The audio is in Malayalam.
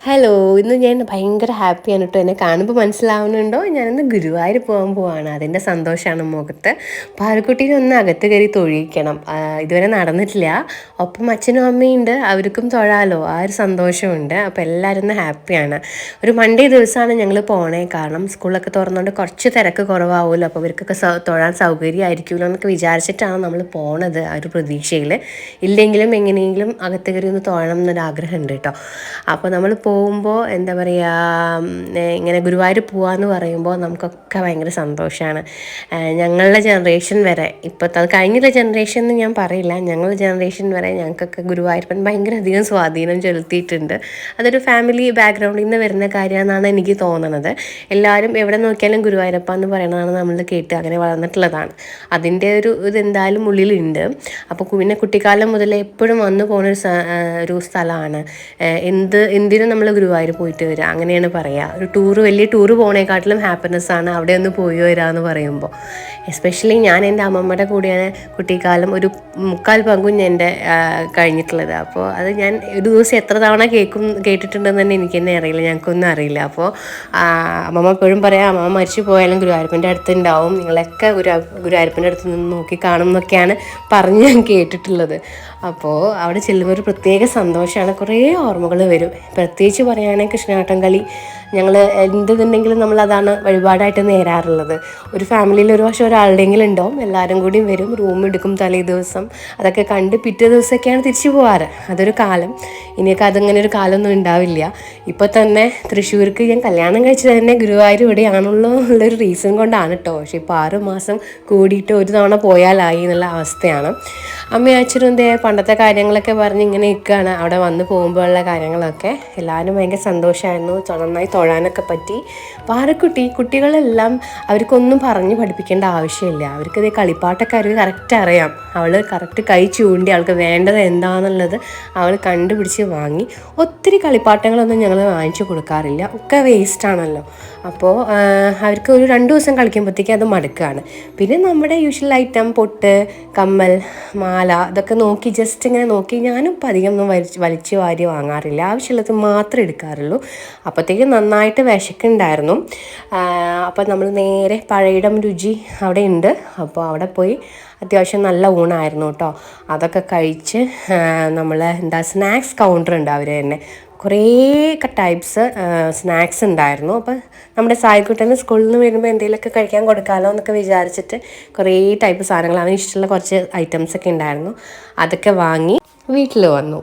ഹലോ, ഇന്ന് ഞാൻ ഭയങ്കര ഹാപ്പിയാണ് കേട്ടോ. എന്നെ കാണുമ്പോൾ മനസ്സിലാവുന്നുണ്ടോ? ഞാനിന്ന് ഗുരുവായൂർ പോകാൻ പോവാണ്. അതിൻ്റെ സന്തോഷമാണ് മുഖത്ത്. പാറുക്കുട്ടീനെ ഒന്ന് അകത്ത് കയറി തൊഴിയിക്കണം. ഇതുവരെ നടന്നിട്ടില്ല. ഒപ്പം അച്ഛനും അമ്മയും ഉണ്ട്, അവർക്കും തൊഴാലോ, ആ ഒരു സന്തോഷമുണ്ട്. അപ്പോൾ എല്ലാവരും ഒന്ന് ഹാപ്പിയാണ്. ഒരു മൺഡേ ദിവസമാണ് ഞങ്ങൾ പോണേ. കാരണം സ്കൂളൊക്കെ തുറന്നുകൊണ്ട് കുറച്ച് തിരക്ക് കുറവാകുമല്ലോ, അപ്പോൾ ഇവർക്കൊക്കെ തൊഴാൻ സൗകര്യമായിരിക്കുമല്ലോ എന്നൊക്കെ വിചാരിച്ചിട്ടാണ് നമ്മൾ പോണത്, ആ ഒരു പ്രതീക്ഷയിൽ. ഇല്ലെങ്കിലും എങ്ങനെയെങ്കിലും അകത്ത് കയറി ഒന്ന് തൊഴണം എന്നൊരാഗ്രഹമുണ്ട് കേട്ടോ. അപ്പോൾ നമ്മൾ പോകുമ്പോൾ എന്താ പറയുക, ഇങ്ങനെ ഗുരുവായൂർ പോകാമെന്ന് പറയുമ്പോൾ നമുക്കൊക്കെ ഭയങ്കര സന്തോഷമാണ്. ഞങ്ങളുടെ ജനറേഷൻ വരെ, ഇപ്പോഴത്തെ അത് കഴിഞ്ഞില്ല ജനറേഷൻ എന്ന് ഞാൻ പറയില്ല, ഞങ്ങളുടെ ജനറേഷൻ വരെ ഞങ്ങൾക്കൊക്കെ ഗുരുവായൂരപ്പൻ ഭയങ്കര അധികം സ്വാധീനം ചെലുത്തിയിട്ടുണ്ട്. അതൊരു ഫാമിലി ബാക്ക്ഗ്രൗണ്ടിൽ നിന്ന് വരുന്ന കാര്യമാണെന്നാണ് എനിക്ക് തോന്നുന്നത്. എല്ലാവരും എവിടെ നോക്കിയാലും ഗുരുവായൂരപ്പ എന്ന് പറയുന്നതാണ് നമ്മൾ കേട്ട് അങ്ങനെ വളർന്നിട്ടുള്ളതാണ്. അതിൻ്റെ ഇത് എന്തായാലും ഉള്ളിലുണ്ട്. അപ്പോൾ പിന്നെ കുട്ടിക്കാലം മുതൽ എപ്പോഴും വന്നു പോകുന്ന ഒരു സ്ഥലമാണ്. എന്തിനും നമ്മൾ ഗുരുവായൂർ പോയിട്ട് വരിക, അങ്ങനെയാണ് പറയുക. ഒരു വലിയ ടൂറ് പോണേക്കാട്ടിലും ഹാപ്പിനെസ്സാണ് അവിടെ ഒന്ന് പോയി വരിക എന്ന് പറയുമ്പോൾ. എസ്പെഷ്യലി ഞാൻ എൻ്റെ അമ്മമ്മയുടെ കൂടെയാണ് കുട്ടിക്കാലം ഒരു 3/4 പങ്കും എൻ്റെ കഴിഞ്ഞിട്ടുള്ളത്. അപ്പോൾ അത് ഞാൻ ഒരു ദിവസം എത്ര തവണ കേട്ടിട്ടുണ്ടെന്ന് തന്നെ എനിക്ക് തന്നെ അറിയില്ല, ഞങ്ങൾക്കൊന്നും അറിയില്ല. അപ്പോൾ അമ്മമ്മ എപ്പോഴും പറയാം, അമ്മമ്മ മരിച്ചു പോയാലും ഗുരുവായൂരപ്പൻ്റെ അടുത്ത് ഉണ്ടാവും, നിങ്ങളൊക്കെ ഗുരുവായൂരപ്പൻ്റെ അടുത്ത് നിന്ന് നോക്കി കാണും എന്നൊക്കെയാണ് പറഞ്ഞ് ഞാൻ കേട്ടിട്ടുള്ളത്. അപ്പോൾ അവിടെ ചെല്ലുമ്പോൾ ഒരു പ്രത്യേക സന്തോഷമാണ്, കുറേ ഓർമ്മകൾ വരും. പ്രത്യേകിച്ച് പറയുകയാണെങ്കിൽ കൃഷ്ണാട്ടം കളി ഞങ്ങൾ എന്തുണ്ടെങ്കിലും നമ്മളതാണ് വഴിപാടായിട്ട് നേരാറുള്ളത്. ഒരു ഫാമിലിയിൽ ഒരു വർഷം ഒരാളുടെയെങ്കിലും ഉണ്ടാവും, എല്ലാവരും കൂടി വരും, റൂം എടുക്കും തലേ ദിവസം. അതൊക്കെ കണ്ട് പിറ്റേ ദിവസമൊക്കെയാണ് തിരിച്ചു പോകാറ്. അതൊരു കാലം. ഇനിയൊക്കെ അതങ്ങനെ ഒരു കാലമൊന്നും ഉണ്ടാവില്ല. ഇപ്പോൾ തന്നെ തൃശ്ശൂർക്ക് ഞാൻ കല്യാണം കഴിച്ചത് തന്നെ ഗുരുവായൂർ ഇവിടെയാണല്ലോ എന്നുള്ളൊരു റീസൺ കൊണ്ടാണ് കേട്ടോ. പക്ഷേ ഇപ്പോൾ 6 മാസം കൂടിയിട്ട് ഒരു തവണ പോയാലായി എന്നുള്ള അവസ്ഥയാണ്. അമ്മയും അച്ഛനും എന്തേ പണ്ടത്തെ കാര്യങ്ങളൊക്കെ പറഞ്ഞ് ഇങ്ങനെ നിൽക്കുകയാണ്. അവിടെ വന്ന് പോകുമ്പോഴുള്ള കാര്യങ്ങളൊക്കെ എല്ലാവരും ഭയങ്കര സന്തോഷമായിരുന്നു. നന്നായി തൊഴാനൊക്കെ പറ്റി. കുട്ടികളെല്ലാം അവർക്കൊന്നും പറഞ്ഞ് പഠിപ്പിക്കേണ്ട ആവശ്യമില്ല. അവർക്കത് കളിപ്പാട്ടൊക്കെ അവർക്ക് കറക്റ്റ് അറിയാം. അവൾ കറക്റ്റ് കൈ ചൂണ്ടി അവൾക്ക് വേണ്ടത് എന്താണെന്നുള്ളത് അവൾ കണ്ടുപിടിച്ച് വാങ്ങി. ഒത്തിരി കളിപ്പാട്ടങ്ങളൊന്നും ഞങ്ങൾ വാങ്ങിച്ചു കൊടുക്കാറില്ല, ഒക്കെ വേസ്റ്റാണല്ലോ. അപ്പോൾ അവർക്ക് ഒരു 2 ദിവസം കളിക്കുമ്പോഴത്തേക്കും അത് മടുക്കുകയാണ്. പിന്നെ നമ്മുടെ യൂഷ്വൽ ഐറ്റം പൊട്ട്, കമ്മൽ, മാല, ഇതൊക്കെ നോക്കി ജസ്റ്റ് ഇങ്ങനെ നോക്കി. ഞാനും ഇപ്പം അധികം ഒന്നും വലിച്ചു വാരി വാങ്ങാറില്ല, ആവശ്യമുള്ളത് മാത്രമേ എടുക്കാറുള്ളൂ. അപ്പോഴത്തേക്കും നന്നായിട്ട് വിശക്കുണ്ടായിരുന്നു. അപ്പോൾ നമ്മൾ നേരെ പഴയിടം രുചി അവിടെ ഉണ്ട്, അപ്പോൾ അവിടെ പോയി അത്യാവശ്യം നല്ല ഊണായിരുന്നു കേട്ടോ. അതൊക്കെ കഴിച്ച് നമ്മൾ സ്നാക്സ് കൗണ്ടർ ഉണ്ട് അവർ തന്നെ, കുറേ ടൈപ്സ് സ്നാക്സ് ഉണ്ടായിരുന്നു. അപ്പോൾ നമ്മുടെ സായിക്കുട്ടന് സ്കൂളിൽ നിന്ന് വരുമ്പോൾ എന്തെങ്കിലുമൊക്കെ കഴിക്കാൻ കൊടുക്കാമല്ലോ എന്നൊക്കെ വിചാരിച്ചിട്ട് കുറേ ടൈപ്പ് സാധനങ്ങൾ അവന് ഇഷ്ടമുള്ള കുറച്ച് ഐറ്റംസൊക്കെ ഉണ്ടായിരുന്നു. അതൊക്കെ വാങ്ങി വീട്ടിൽ വന്നു.